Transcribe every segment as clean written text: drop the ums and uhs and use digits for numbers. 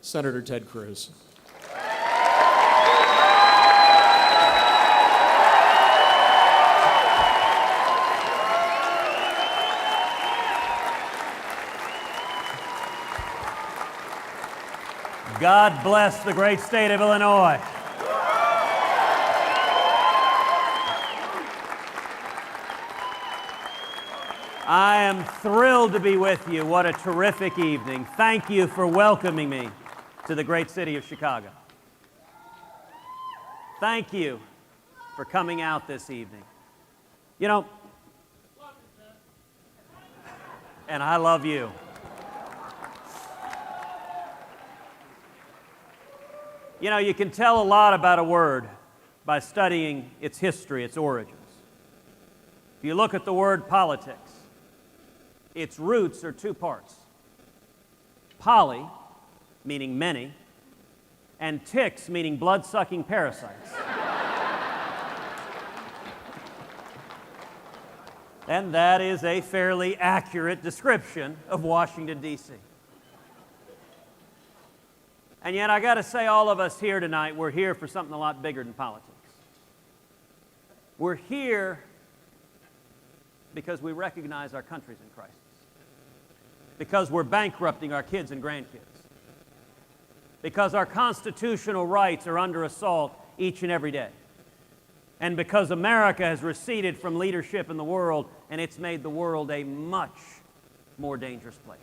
Senator Ted Cruz. God bless the great state of Illinois. I am thrilled to be with you. What a terrific evening. Thank you for welcoming me to the great city of Chicago. Thank you for coming out this evening. You know, and I love you. You know, you can tell a lot about a word by studying its history, its origins. If you look at the word politics, its roots are two parts. Poly, meaning many, and ticks, meaning blood-sucking parasites. And that is a fairly accurate description of Washington, D.C. And yet, I got to say, all of us here tonight, we're here for something a lot bigger than politics. We're here because we recognize our country's in crisis. Because we're bankrupting our kids and grandkids. Because our constitutional rights are under assault each and every day. And because America has receded from leadership in the world, and it's made the world a much more dangerous place.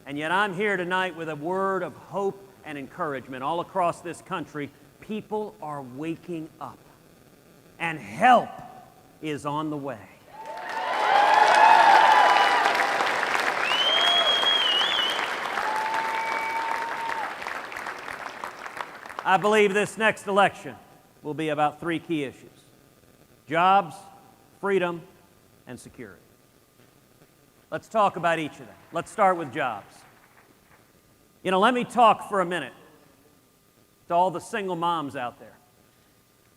And yet I'm here tonight with a word of hope and encouragement. All across this country, people are waking up. And help is on the way. I believe this next election will be about three key issues: jobs, freedom, and security. Let's talk about each of them. Let's start with jobs. You know, let me talk for a minute to all the single moms out there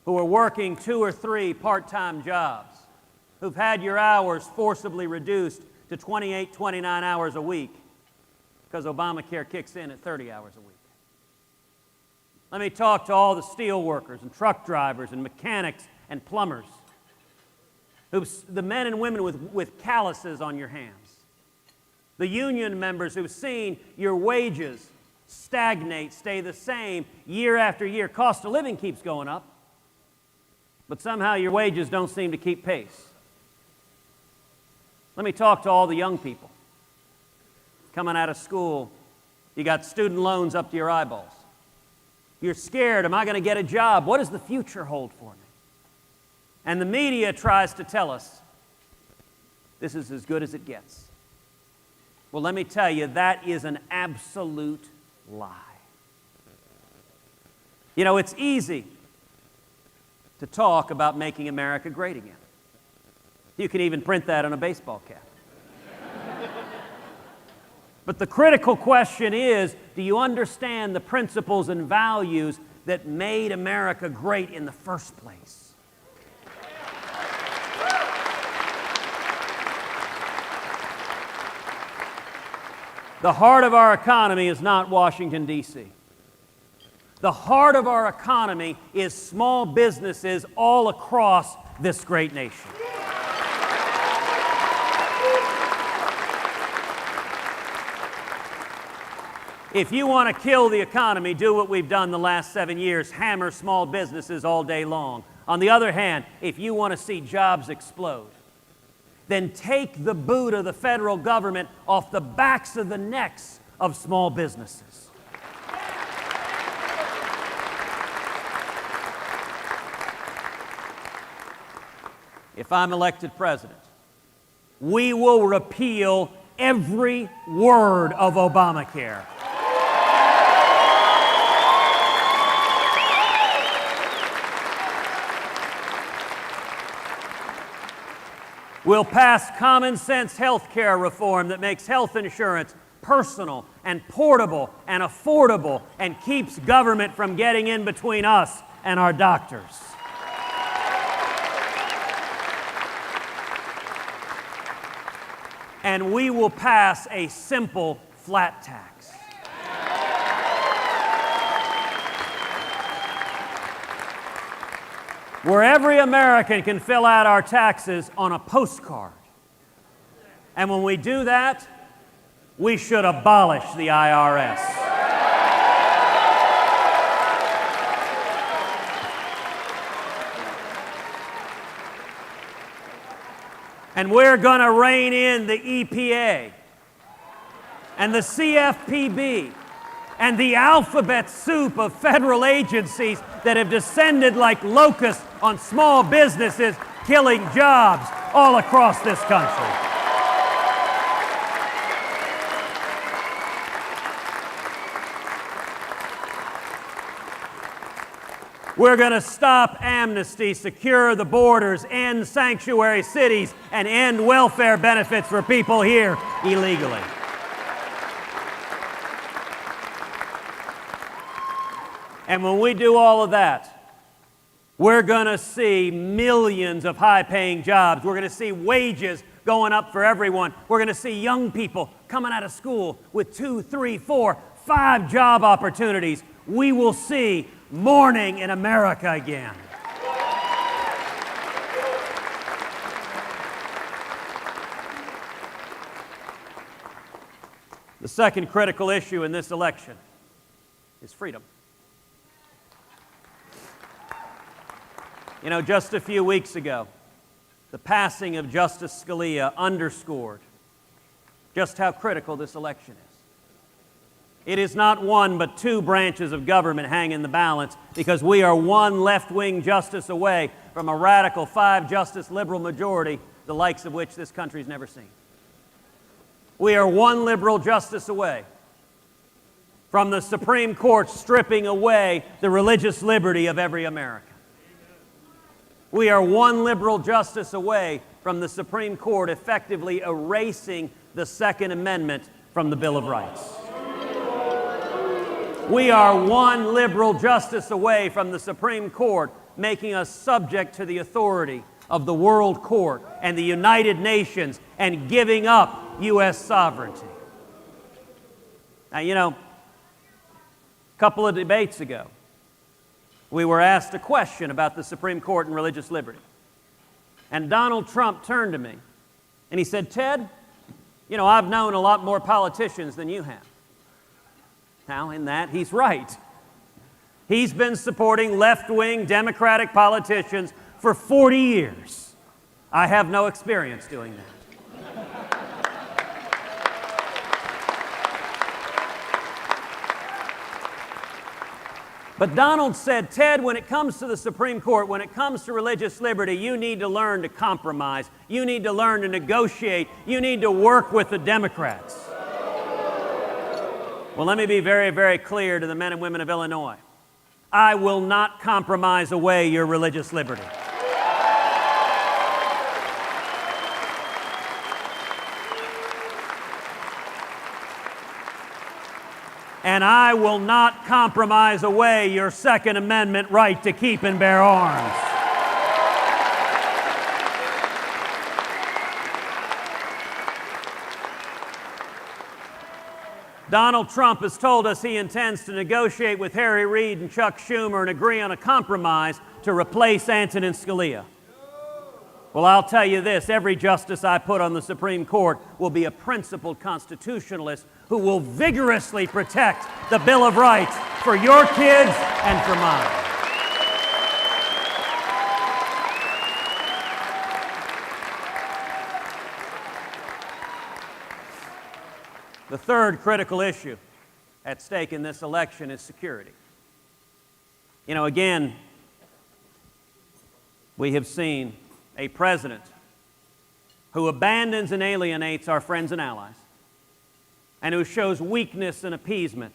who are working 2 or 3 part-time jobs, who've had your hours forcibly reduced to 28, 29 hours a week because Obamacare kicks in at 30 hours a week. Let me talk to all the steel workers and truck drivers and mechanics and plumbers, the men and women with calluses on your hands, the union members who've seen your wages stagnate, stay the same year after year. Cost of living keeps going up, but somehow your wages don't seem to keep pace. Let me talk to all the young people coming out of school. You got student loans up to your eyeballs. You're scared, am I going to get a job? What does the future hold for me? And the media tries to tell us this is as good as it gets. Well, let me tell you, that is an absolute lie. You know, it's easy to talk about making America great again. You can even print that on a baseball cap. But the critical question is, do you understand the principles and values that made America great in the first place? The heart of our economy is not Washington, D.C. The heart of our economy is small businesses all across this great nation. If you want to kill the economy, do what we've done the last 7 years, hammer small businesses all day long. On the other hand, if you want to see jobs explode, then take the boot of the federal government off the backs of the necks of small businesses. If I'm elected president, we will repeal every word of Obamacare. We'll pass common sense health care reform that makes health insurance personal and portable and affordable and keeps government from getting in between us and our doctors. And we will pass a simple flat tax. where every American can fill out our taxes on a postcard. And when we do that, we should abolish the IRS. And we're going to rein in the EPA and the CFPB and the alphabet soup of federal agencies that have descended like locusts on small businesses, killing jobs all across this country. We're going to stop amnesty, secure the borders, end sanctuary cities, and end welfare benefits for people here illegally. And when we do all of that, we're going to see millions of high-paying jobs. We're going to see wages going up for everyone. We're going to see young people coming out of school with 2, 3, 4, 5 job opportunities. We will see morning in America again. The second critical issue in this election is freedom. You know, just a few weeks ago, the passing of Justice Scalia underscored just how critical this election is. It is not one but two branches of government hang in the balance, because we are one left-wing justice away from a radical 5-justice liberal majority, the likes of which this country's never seen. We are one liberal justice away from the Supreme Court stripping away the religious liberty of every American. We are one liberal justice away from the Supreme Court effectively erasing the Second Amendment from the Bill of Rights. We are one liberal justice away from the Supreme Court making us subject to the authority of the World Court and the United Nations and giving up U.S. sovereignty. Now, you know, a couple of debates ago, we were asked a question about the Supreme Court and religious liberty. And Donald Trump turned to me and he said, "Ted, you know, I've known a lot more politicians than you have." Now, in that, he's right. He's been supporting left-wing Democratic politicians for 40 years. I have no experience doing that. But Donald said, "Ted, when it comes to the Supreme Court, when it comes to religious liberty, you need to learn to compromise. You need to learn to negotiate. You need to work with the Democrats." Well, let me be very, very clear to the men and women of Illinois. I will not compromise away your religious liberty. And I will not compromise away your Second Amendment right to keep and bear arms. Donald Trump has told us he intends to negotiate with Harry Reid and Chuck Schumer and agree on a compromise to replace Antonin Scalia. Well, I'll tell you this, every justice I put on the Supreme Court will be a principled constitutionalist who will vigorously protect the Bill of Rights for your kids and for mine. The third critical issue at stake in this election is security. You know, again, we have seen a president who abandons and alienates our friends and allies, and who shows weakness and appeasement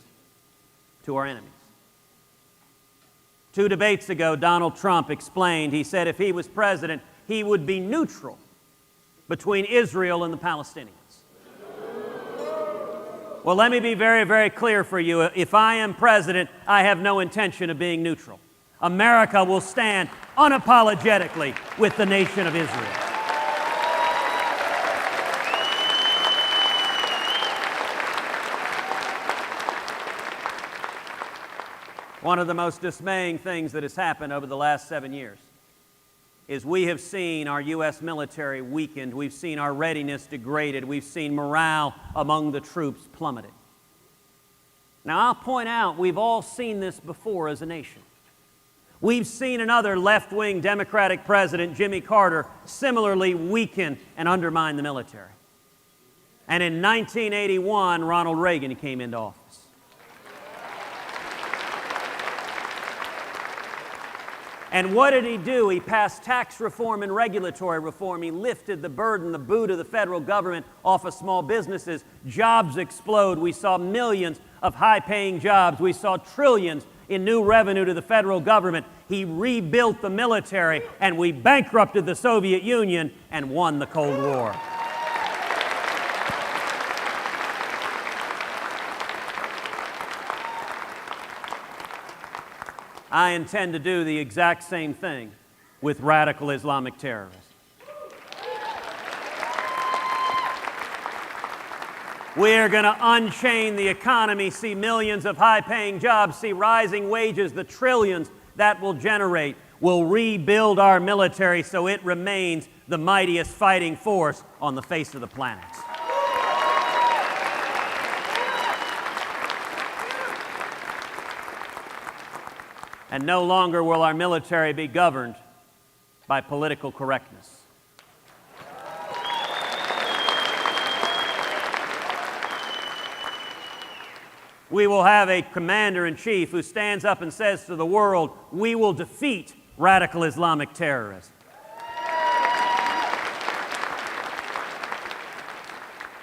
to our enemies. 2 debates ago, Donald Trump explained, he said if he was president, he would be neutral between Israel and the Palestinians. Well, let me be very, very clear for you. If I am president, I have no intention of being neutral. America will stand unapologetically with the nation of Israel. One of the most dismaying things that has happened over the last 7 years is we have seen our U.S. military weakened. We've seen our readiness degraded. We've seen morale among the troops plummeting. Now, I'll point out, we've all seen this before as a nation. We've seen another left-wing Democratic president, Jimmy Carter, similarly weaken and undermine the military. And in 1981, Ronald Reagan came into office. And what did he do? He passed tax reform and regulatory reform. He lifted the burden, the boot of the federal government off of small businesses. Jobs explode. We saw millions of high-paying jobs. We saw trillions in new revenue to the federal government. He rebuilt the military, and we bankrupted the Soviet Union and won the Cold War. I intend to do the exact same thing with radical Islamic terrorism. We are going to unchain the economy, see millions of high-paying jobs, see rising wages, the trillions that will generate. We'll rebuild our military so it remains the mightiest fighting force on the face of the planet. And no longer will our military be governed by political correctness. We will have a commander-in-chief who stands up and says to the world, we will defeat radical Islamic terrorism.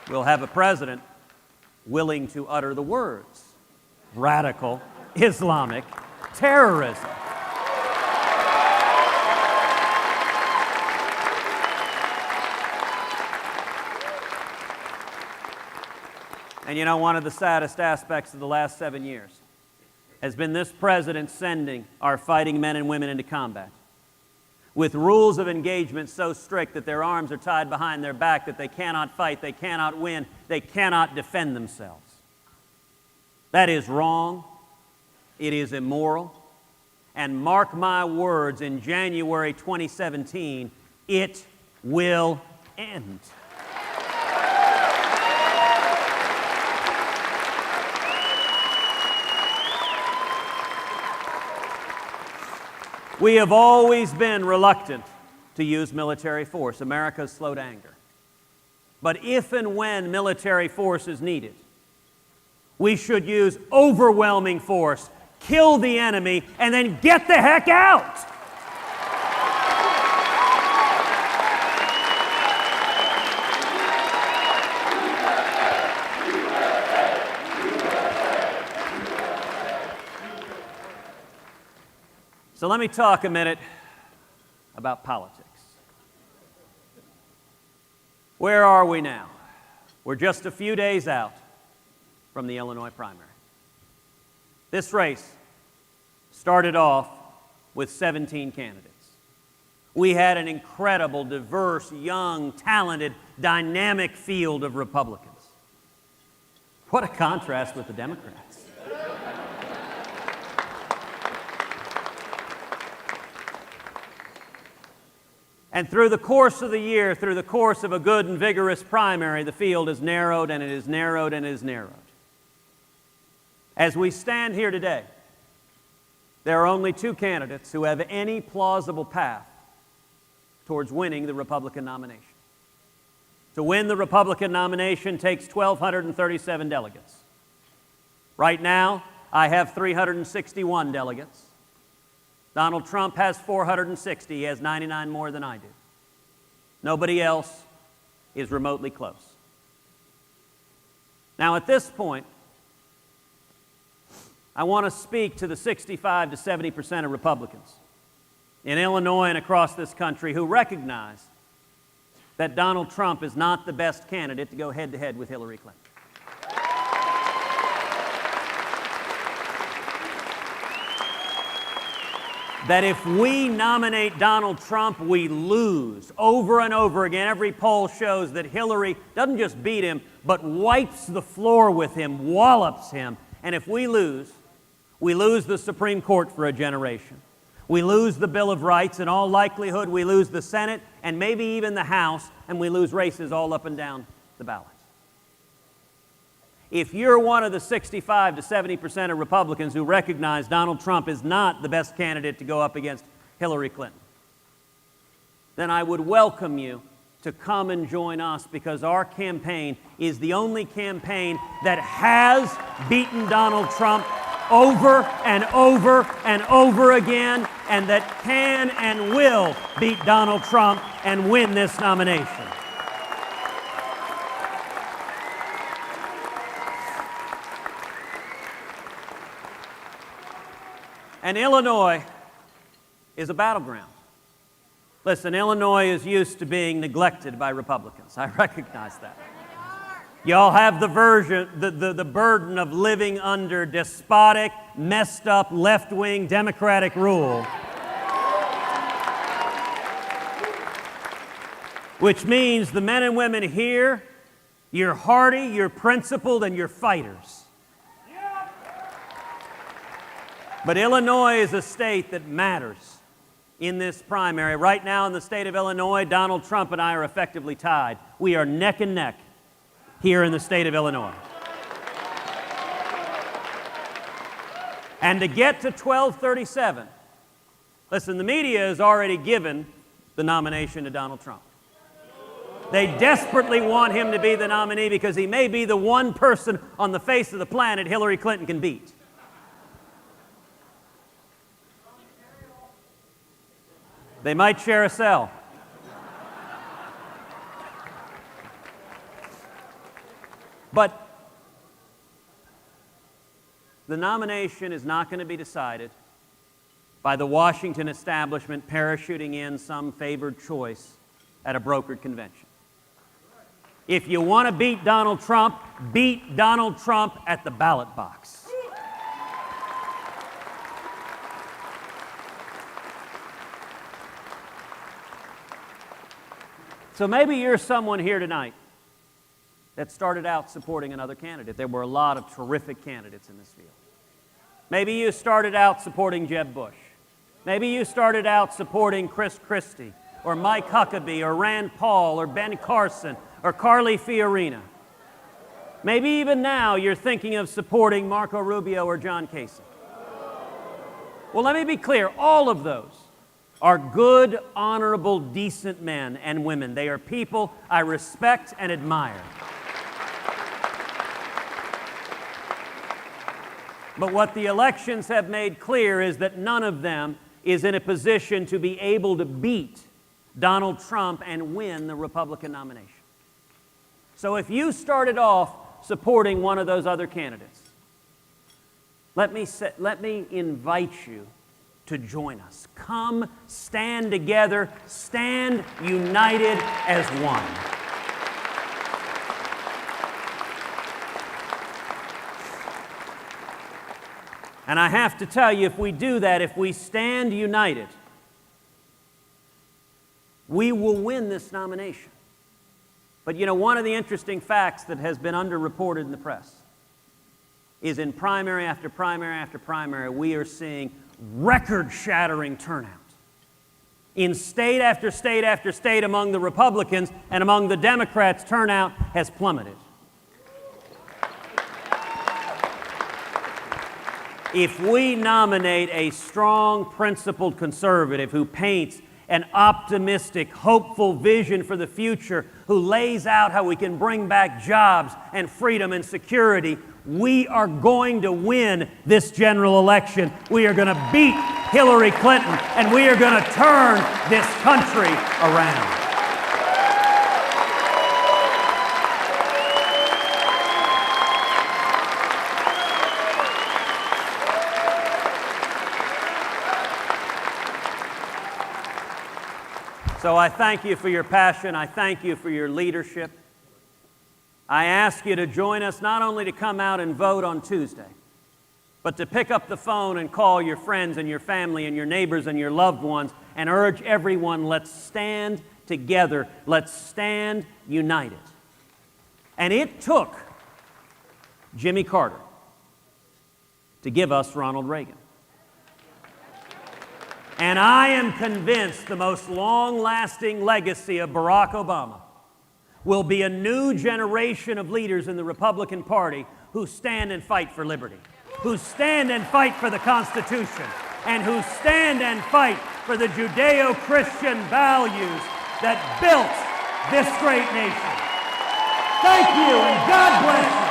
We'll have a president willing to utter the words, radical Islamic terrorism. And you know, one of the saddest aspects of the last 7 years has been this president sending our fighting men and women into combat with rules of engagement so strict that their arms are tied behind their back, that they cannot fight, they cannot win, they cannot defend themselves. That is wrong. It is immoral. And mark my words, in January 2017, it will end. We have always been reluctant to use military force. America is slow to anger. But if and when military force is needed, we should use overwhelming force, kill the enemy, and then get the heck out. So let me talk a minute about politics. Where are we now? We're just a few days out from the Illinois primary. This race started off with 17 candidates. We had an incredible, diverse, young, talented, dynamic field of Republicans. What a contrast with the Democrats. And through the course of the year, through the course of a good and vigorous primary, the field has narrowed and it is narrowed and it is narrowed. As we stand here today, there are only two candidates who have any plausible path towards winning the Republican nomination. To win the Republican nomination takes 1,237 delegates. Right now, I have 361 delegates. Donald Trump has 460. He has 99 more than I do. Nobody else is remotely close. Now, at this point, I want to speak to the 65 to 70% of Republicans in Illinois and across this country who recognize that Donald Trump is not the best candidate to go head-to-head with Hillary Clinton. That if we nominate Donald Trump, we lose. Over and over again, every poll shows that Hillary doesn't just beat him, but wipes the floor with him, wallops him. And if we lose the Supreme Court for a generation. We lose the Bill of Rights. In all likelihood, we lose the Senate and maybe even the House, and we lose races all up and down the ballot. If you're one of the 65 to 70% of Republicans who recognize Donald Trump is not the best candidate to go up against Hillary Clinton, then I would welcome you to come and join us, because our campaign is the only campaign that has beaten Donald Trump over and over and over again, and that can and will beat Donald Trump and win this nomination. And Illinois is a battleground. Listen, Illinois is used to being neglected by Republicans. I recognize that. Y'all have the burden of living under despotic, messed up, left-wing Democratic rule, which means the men and women here, you're hardy, you're principled, and you're fighters. But Illinois is a state that matters in this primary. Right now in the state of Illinois, Donald Trump and I are effectively tied. We are neck and neck here in the state of Illinois. And to get to 1237, listen, the media has already given the nomination to Donald Trump. They desperately want him to be the nominee because he may be the one person on the face of the planet Hillary Clinton can beat. They might share a cell. But the nomination is not going to be decided by the Washington establishment parachuting in some favored choice at a brokered convention. If you want to beat Donald Trump at the ballot box. So maybe you're someone here tonight that started out supporting another candidate. There were a lot of terrific candidates in this field. Maybe you started out supporting Jeb Bush. Maybe you started out supporting Chris Christie, or Mike Huckabee, or Rand Paul, or Ben Carson, or Carly Fiorina. Maybe even now you're thinking of supporting Marco Rubio or John Kasich. Well, let me be clear, all of those are good, honorable, decent men and women. They are people I respect and admire. But what the elections have made clear is that none of them is in a position to be able to beat Donald Trump and win the Republican nomination. So if you started off supporting one of those other candidates, let me invite you to join us. Come stand together, stand united as one. And I have to tell you, if we do that, if we stand united, we will win this nomination. But you know, one of the interesting facts that has been underreported in the press is in primary after primary after primary, we are seeing record-shattering turnout. In state after state after state among the Republicans and among the Democrats, turnout has plummeted. If we nominate a strong, principled conservative who paints an optimistic, hopeful vision for the future, who lays out how we can bring back jobs and freedom and security, we are going to win this general election. We are going to beat Hillary Clinton, and we are going to turn this country around. So I thank you for your passion. I thank you for your leadership. I ask you to join us not only to come out and vote on Tuesday, but to pick up the phone and call your friends and your family and your neighbors and your loved ones and urge everyone, let's stand together. Let's stand united. And it took Jimmy Carter to give us Ronald Reagan. And I am convinced the most long-lasting legacy of Barack Obama will be a new generation of leaders in the Republican Party who stand and fight for liberty, who stand and fight for the Constitution, and who stand and fight for the Judeo-Christian values that built this great nation. Thank you, and God bless you.